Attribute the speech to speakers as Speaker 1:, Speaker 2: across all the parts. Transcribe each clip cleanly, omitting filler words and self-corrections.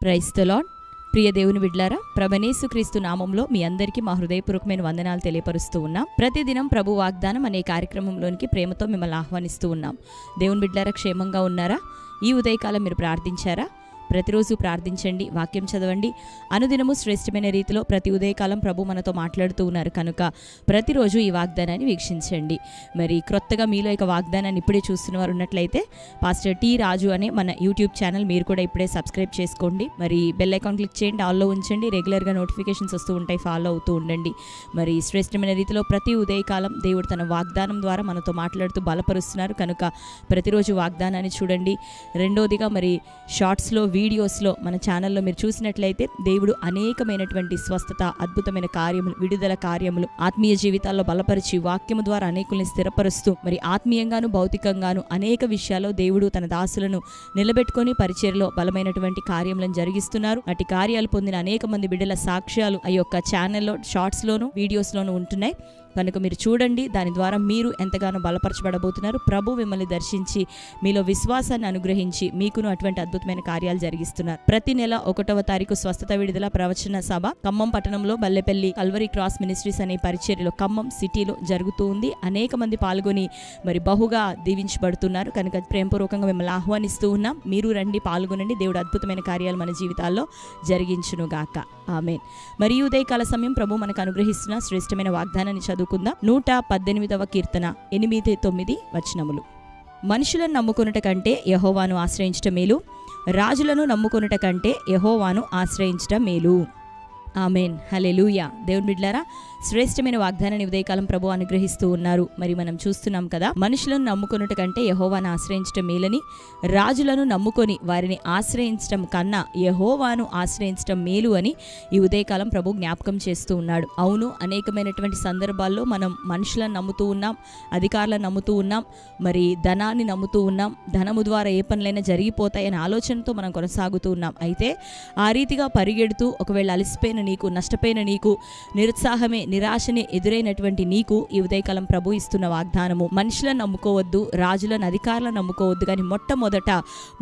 Speaker 1: Praise the lord. ప్రియ దేవుని బిడ్డలారా, ప్రభువైన క్రీస్తు నామంలో మీ అందరికీ మా హృదయపూర్వకమైన వందనాలు తెలియపరుస్తూ ఉన్నాం. ప్రతిదినం ప్రభు వాగ్దానం అనే కార్యక్రమంలోనికి ప్రేమతో మిమ్మల్ని ఆహ్వానిస్తూ ఉన్నాం. దేవుని బిడ్డలారా, క్షేమంగా ఉన్నారా? ఈ ఉదయకాలం మీరు ప్రార్థించారా? ప్రతిరోజు ప్రార్థించండి, వాక్యం చదవండి. అనుదినము శ్రేష్టమైన రీతిలో ప్రతి ఉదయకాలం ప్రభు మనతో మాట్లాడుతూ ఉన్నారు కనుక ప్రతిరోజు ఈ వాగ్దానాన్ని వీక్షించండి. మరి క్రొత్తగా మీలో ఇక వాగ్దానాన్ని ఇప్పుడే చూస్తున్న వారు ఉన్నట్లయితే పాస్టర్ టి రాజు అనే మన యూట్యూబ్ ఛానల్ మీరు కూడా ఇప్పుడే సబ్స్క్రైబ్ చేసుకోండి. మరి బెల్ ఐకాన్ క్లిక్ చేయండి, ఆల్లో ఉంచండి. రెగ్యులర్గా నోటిఫికేషన్స్ వస్తూ ఉంటాయి, ఫాలో అవుతూ ఉండండి. మరి శ్రేష్టమైన రీతిలో ప్రతి ఉదయకాలం దేవుడు తన వాగ్దానం ద్వారా మనతో మాట్లాడుతూ బలపరుస్తున్నారు కనుక ప్రతిరోజు వాగ్దానాన్ని చూడండి. రెండోదిగా మరి షార్ట్స్లో వీడియోస్లో మన ఛానల్లో మీరు చూసినట్లయితే దేవుడు అనేకమైనటువంటి స్వస్థత, అద్భుతమైన కార్యములు, విడుదల కార్యములు, ఆత్మీయ జీవితాల్లో బలపరిచి వాక్యము ద్వారా అనేకుల్ని స్థిరపరుస్తూ మరి ఆత్మీయంగాను భౌతికంగాను అనేక విషయాల్లో దేవుడు తన దాసులను నిలబెట్టుకొని పరిచర్యలో బలమైనటువంటి కార్యములను జరిగిస్తున్నారు. అటు కార్యాలు పొందిన అనేక మంది బిడ్డల సాక్ష్యాలు ఆ యొక్క ఛానల్లో షార్ట్స్లోను వీడియోస్లోనూ ఉంటున్నాయి కనుక మీరు చూడండి. దాని ద్వారా మీరు ఎంతగానో బలపరచబడబోతున్నారు. ప్రభు మిమ్మల్ని దర్శించి మీలో విశ్వాసాన్ని అనుగ్రహించి మీకును అటువంటి అద్భుతమైన కార్యాలు జరిగిస్తున్నారు. ప్రతి నెల 1వ తారీఖు స్వస్థత విడుదల ప్రవచన సభ ఖమ్మం పట్టణంలో బల్లెపల్లి కల్వరీ క్రాస్ మినిస్ట్రీస్ అనే పరిచర్యలో ఖమ్మం సిటీలో జరుగుతూ ఉంది. అనేక మంది పాల్గొని మరి బహుగా దీవించబడుతున్నారు కనుక ప్రేమపూర్వకంగా మిమ్మల్ని ఆహ్వానిస్తూ ఉన్నాం. మీరు రండి, పాల్గొనండి. దేవుడు అద్భుతమైన కార్యాలు మన జీవితాల్లో జరిగించును గాక. ఆమేన్. మరి ఉదయకాల సమయం ప్రభు మనకు అనుగ్రహిస్తున్న శ్రేష్టమైన వాగ్దానాన్ని చదువుకుందాం. 118వ కీర్తన 8-9 వచనములు. మనుషులను నమ్ముకొనుట కంటే యెహోవాను ఆశ్రయించటం మేలు, రాజులను నమ్ముకొనుట కంటే యెహోవాను ఆశ్రయించటం మేలు. ఆమేన్. హల్లెలూయా. దేవుని బిడ్డలారా, శ్రేష్టమైన వాగ్దానాన్ని ఉదయకాలం ప్రభు అనుగ్రహిస్తూ ఉన్నారు. మరి మనం చూస్తున్నాం కదా, మనుషులను నమ్ముకొనుట కంటే యెహోవాను ఆశ్రయించటం మేలని, రాజులను నమ్ముకొని వారిని ఆశ్రయించటం కన్నా యెహోవాను ఆశ్రయించటం మేలు అని ఈ ఉదయకాలం ప్రభు జ్ఞాపకం చేస్తూ ఉన్నాడు. అవును, అనేకమైనటువంటి సందర్భాల్లో మనం మనుషులను నమ్ముతూ ఉన్నాం, అధికారులను నమ్ముతూ ఉన్నాం, మరి ధనాన్ని నమ్ముతూ ఉన్నాం. ధనము ద్వారా ఏ పనులైనా జరిగిపోతాయనే ఆలోచనతో మనం కొనసాగుతూ ఉన్నాం. అయితే ఆ రీతిగా పరిగెడుతూ ఒకవేళ అలసిపోయిన నీకు, నష్టపోయిన నీకు, నిరుత్సాహమే, నిరాశనే ఎదురైనటువంటి నీకు ఈ ఉదయకాలం ప్రభు ఇస్తున్న వాగ్దానము, మనుషులను నమ్ముకోవద్దు, రాజులను, అధికారులను నమ్ముకోవద్దు, కానీ మొట్టమొదట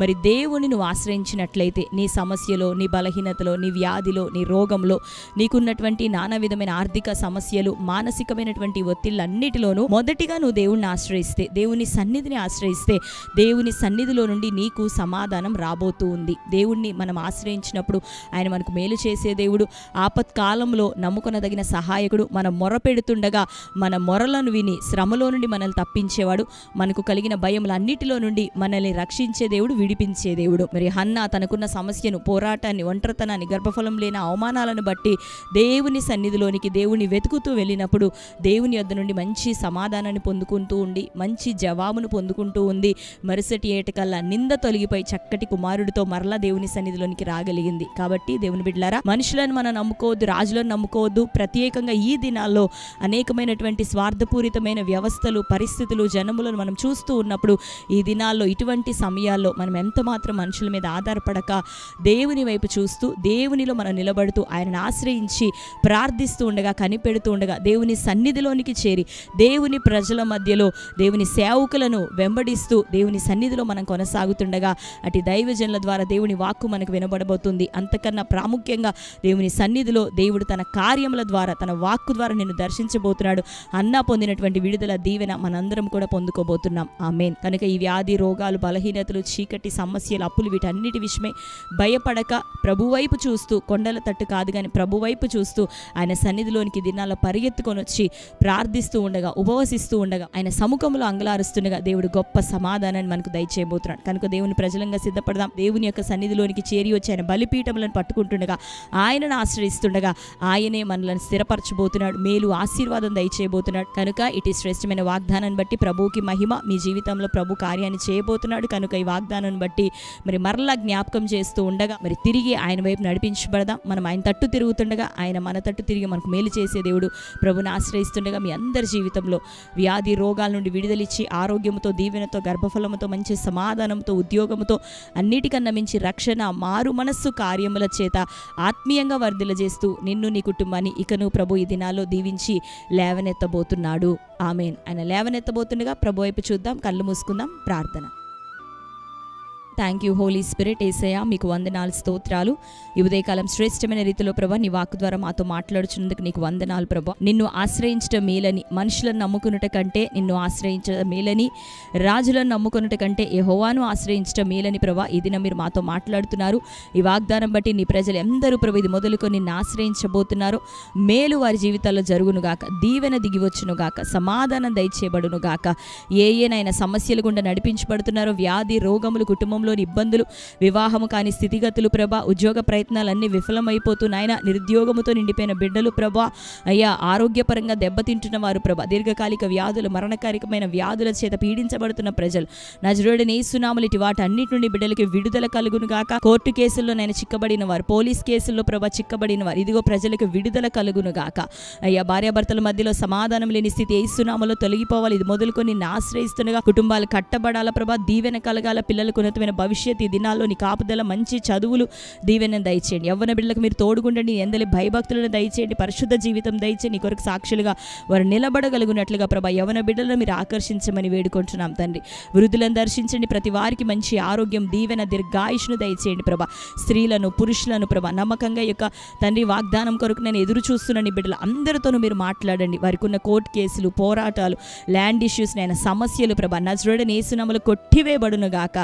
Speaker 1: మరి దేవుని నువ్వు ఆశ్రయించినట్లయితే నీ సమస్యలో, నీ బలహీనతలో, నీ వ్యాధిలో, నీ రోగంలో, నీకున్నటువంటి నానా విధమైన ఆర్థిక సమస్యలు, మానసికమైనటువంటి ఒత్తిళ్ళన్నిటిలోనూ మొదటిగా నువ్వు దేవుణ్ణి ఆశ్రయిస్తే, దేవుని సన్నిధిని ఆశ్రయిస్తే దేవుని సన్నిధిలో నుండి నీకు సమాధానం రాబోతూ ఉంది. దేవుణ్ణి మనం ఆశ్రయించినప్పుడు ఆయన మనకు మేలు చేసే దేవుడు, ఆపత్కాలంలో నమ్ముకొనదగిన సహాయకుడు, మన మొర పెడుతుండగా మన మొరలను విని శ్రమలో నుండి మనల్ని తప్పించేవాడు, మనకు కలిగిన భయములన్నిటిలో నుండి మనల్ని రక్షించే దేవుడు, విడిపించే దేవుడు. మరి హన్నా తనకున్న సమస్యను, పోరాటాన్ని, ఒంటరితనాన్ని, గర్భఫలం లేని అవమానాలను బట్టి దేవుని సన్నిధిలోనికి దేవుని వెతుకుతూ వెళ్ళినప్పుడు దేవుని యొద్ద నుండి మంచి సమాధానాన్ని పొందుకుంటూ ఉండి మంచి జవాబును పొందుకుంటూ ఉంది. మరుసటి ఏటకల్లా నింద తొలగిపోయి చక్కటి కుమారుడితో మరలా దేవుని సన్నిధిలోనికి రాగలిగింది. కాబట్టి దేవుని బిడ్డలారా, మనుషులను మనం నమ్ముకోవద్దు, రాజులను నమ్ముకోవద్దు. ప్రత్యేకంగా ఈ దినాల్లో అనేకమైనటువంటి స్వార్థపూరితమైన వ్యవస్థలు, పరిస్థితులు, జనములను మనం చూస్తూ ఉన్నప్పుడు ఈ దినాల్లో ఇటువంటి సమయాల్లో మనం ఎంత మాత్రం మనుషుల మీద ఆధారపడక దేవుని వైపు చూస్తూ దేవునిలో మనం నిలబడుతూ ఆయనను ఆశ్రయించి ప్రార్థిస్తూ ఉండగా, కనిపెడుతూ ఉండగా, దేవుని సన్నిధిలోనికి చేరి దేవుని ప్రజల మధ్యలో దేవుని సేవకులను వెంబడిస్తూ దేవుని సన్నిధిలో మనం కొనసాగుతుండగా అటు దైవజనుల ద్వారా దేవుని వాక్కు మనకు వినబడబోతుంది. అంతకన్నా ప్రాముఖ్యంగా దేవుని సన్నిధిలో దేవుడు తన కార్యముల ద్వారా, తన వాక్కు ద్వారా నిన్ను దర్శించబోతున్నాడు. అన్నా పొందినటువంటి విడుదల, దీవెన మనందరం కూడా పొందుకోబోతున్నాం. ఆమేన్. కనుక ఈ వ్యాధి, రోగాలు, బలహీనతలు, చీకటి సమస్యలు, అప్పులు, వీటన్నిటి విషయమై భయపడక ప్రభువైపు చూస్తూ, కొండల తట్టు కాదు కానీ ప్రభువైపు చూస్తూ ఆయన సన్నిధిలోనికి దినాల్లో పరిగెత్తుకొని వచ్చి ప్రార్థిస్తూ ఉండగా, ఉపవసిస్తూ ఉండగా, ఆయన సముఖంలో అంగలారుస్తుండగా దేవుడు గొప్ప సమాధానాన్ని మనకు దయచేయబోతున్నాడు. కనుక దేవుని ప్రజలంగా సిద్ధపడదాం. దేవుని యొక్క సన్నిధిలోనికి చేరి వచ్చి ఆయన బలిపీఠములను పట్టుకుంటుండగా, ఆయనను ఆశ్రయిస్తుండగా ఆయనే మనల్ని స్థిరపరచబోతున్నాడు, మేలు, ఆశీర్వాదం దయచేయబోతున్నాడు. కనుక ఇటు శ్రేష్టమైన వాగ్దానాన్ని బట్టి ప్రభువుకి మహిమ. మీ జీవితంలో ప్రభు కార్యాన్ని చేయబోతున్నాడు కనుక ఈ వాగ్దానాన్ని బట్టి మరి మరలా జ్ఞాపకం చేస్తూ ఉండగా మరి తిరిగి ఆయన వైపు నడిపించబడదాం. మనం ఆయన తట్టు తిరుగుతుండగా ఆయన మన తట్టు తిరిగి మనకు మేలు చేసే దేవుడు. ప్రభుని ఆశ్రయిస్తుండగా మీ అందరి జీవితంలో వ్యాధి, రోగాల నుండి విడుదలిచ్చి ఆరోగ్యంతో, దీవెనతో, గర్భఫలముతో, మంచి సమాధానంతో, ఉద్యోగంతో, అన్నిటికన్నా మించి రక్షణ, మారు మనస్సు కార్యముల చేత ఆత్మీయంగా వర్ధిల్లజేస్తూ నిన్ను, నీ కుటుంబాన్ని ఇకను ప్రభు ఈ దినాల్లో దీవించి లేవనెత్తబోతున్నాడు. ఆమేన్. ఆయన లేవనెత్తబోతుండగా ప్రభు వైపు చూద్దాం, కళ్ళు మూసుకుందాం, ప్రార్థన. Thank you holy spirit. యేసయ్యా మీకు వందనాలు, స్తోత్రాలు. ఈ ఉదయకాలం శ్రేష్టమైన రీతిలో ప్రభా నీ వాక్కు ద్వారా మాతో మాట్లాడుచున్నందుకు నీకు వందనాలు ప్రభా. నిన్ను ఆశ్రయించడం మేలని, మనుషులను నమ్ముకున్నట కంటే నిన్ను ఆశ్రయించడం మేలని, రాజులను నమ్ముకున్నట కంటే యెహోవాను ఆశ్రయించడం మేలని ప్రభా. ఈ దినం మీరు మాతో మాట్లాడుతున్నారు. ఈ వాగ్దానం బట్టి నీ ప్రజలు ఎందరూ ప్రభు ఇది మొదలుకొని నిన్ను ఆశ్రయించబోతున్నారు. మేలు వారి జీవితాల్లో జరుగునుగాక, దీవెన దిగివచ్చునుగాక, సమాధానం దయచేయబడునుగాక. ఏనైనా సమస్యలు గుండా నడిపించబడుతున్నారో, వ్యాధి రోగములు, కుటుంబంలోని ఇబ్బందులు, వివాహము కాని స్థితిగతులు ప్రభా, ఉద్యోగ ప్రయత్నాలన్నీ విఫలమైపోతూ నాయన, నిరుద్యోగముతో నిండిపోయిన బిడ్డలు ప్రభా, అయ్యా ఆరోగ్యపరంగా దెబ్బతింటున్న వారు ప్రభా, దీర్ఘకాలిక వ్యాధులు, మరణకారికమైన వ్యాధుల చేత పీడించబడుతున్న ప్రజలు నజరేయుడైన యేసునామములో ఇటు వాటి అన్నిటి నుండి బిడ్డలకి విడుదల కలుగునుగాక. కోర్టు కేసుల్లో నేను చిక్కబడిన వారు, పోలీస్ కేసుల్లో ప్రభా చిక్కబడిన వారు, ఇదిగో ప్రజలకు విడుదల కలుగునుగాక. అయ్యా భార్యాభర్తల మధ్యలో సమాధానం లేని స్థితి యేసునామములో తొలగిపోవాలి. ఇది మొదలుకొని నిన్ను ఆశ్రయిస్తుండగా కుటుంబాలు కట్టబడాల ప్రభా, దీవెన కలగాల, పిల్లలకు ఉన్నతమైన భవిష్యత్తు, ఈ దినాల్లో నీ కాపుదల, మంచి చదువులు, దీవెన దయచేయండి. యవ్వన బిడ్డలకు మీరు తోడుగుండండి, ఎందలి భయభక్తులను దయచేయండి, పరిశుద్ధ జీవితం దయచేయండి, నీ కొరకు సాక్షులుగా వారు నిలబడగలుగునట్లుగా ప్రభా యవ్వన బిడ్డలను మీరు ఆకర్షించమని వేడుకుంటున్నాం తండ్రి. వృద్ధులను దర్శించండి, ప్రతి వారికి మంచి ఆరోగ్యం, దీవెన, దీర్ఘాయుష్ను దయచేయండి ప్రభా. స్త్రీలను, పురుషులను ప్రభా నమ్మకంగా యొక్క తండ్రి వాగ్దానం కొరకు నేను ఎదురు చూస్తున్న నీ బిడ్డలు అందరితోనూ మీరు మాట్లాడండి. వారికి ఉన్న కోర్టు కేసులు, పోరాటాలు, ల్యాండ్ ఇష్యూస్, నేను సమస్యలు ప్రభా నజరేయుడైన యేసునామములో కొట్టివేయబడునుగాక.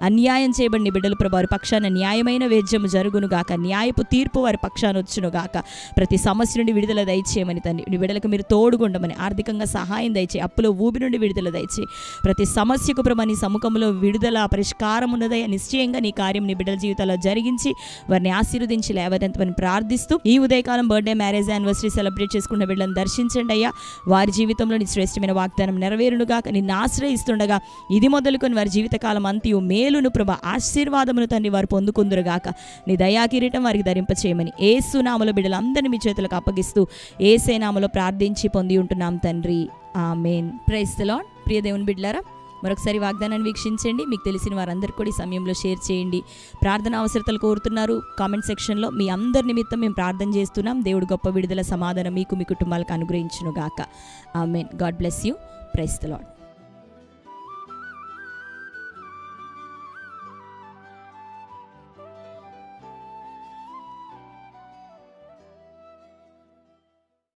Speaker 1: అన్యాయం చేయబడిన బిడ్డలు ప్రభా వారి పక్షాన న్యాయమైన వేద్యము జరుగునుగాక, న్యాయపు తీర్పు వారి పక్షాన వచ్చునుగాక. ప్రతి సమస్య నుండి విడుదల దయచేయమని తండ్రి, నీ బిడ్డలకు మీరు తోడుగుండమని, ఆర్థికంగా సహాయం దయచేయి, అప్పులో ఊబి నుండి విడుదల దయచేయి. ప్రతి సమస్యకు ప్రభా నీ సముఖంలో విడుదల, పరిష్కారం ఉన్నదయ్యా. నిశ్చయంగా నీ కార్యం నీ బిడ్డల జీవితాల్లో జరిగించి వారిని ఆశీర్వదించి లేవనెత్తమని ప్రార్థిస్తూ, ఈ ఉదయకాలం బర్త్డే, మ్యారేజ్, యానివర్సరీ సెలబ్రేట్ చేసుకున్న బిడ్డలను దర్శించండి అయ్యా. వారి జీవితంలో నీ శ్రేష్టమైన వాగ్దానం నెరవేరునుగాక. నిన్ను ఆశ్రయిస్తుండగా ఇది మొదలుకొని వారి జీవితకాలం అంతయు మేలును ప్రభా, ఆశీర్వాదమును తండ్రి వారు పొందుకుందురుగాక. నీ దయా కిరీటం వారికి ధరింపచేయమని యేసు నామములో బిడ్డలందరినీ మీ చేతులకు అప్పగిస్తూ యేసే నామములో ప్రార్థించి పొంది ఉంటున్నాం తండ్రి, ఆమేన్. Praise the lord. ప్రియ దేవుని బిడ్డలారా, మరొకసారి వాగ్దానాన్ని వీక్షించండి. మీకు తెలిసిన వారందరూ కూడా ఈ సమయంలో షేర్ చేయండి. ప్రార్థన అవసరతలు కోరుతున్నారు కామెంట్ సెక్షన్లో. మీ అందరి నిమిత్తం మేము ప్రార్థన చేస్తున్నాం. దేవుడు గొప్ప విడుదల, సమాధానం మీకు, మీ కుటుంబాలకు అనుగ్రహించునుగాక. Amen. God bless you. Praise the lord.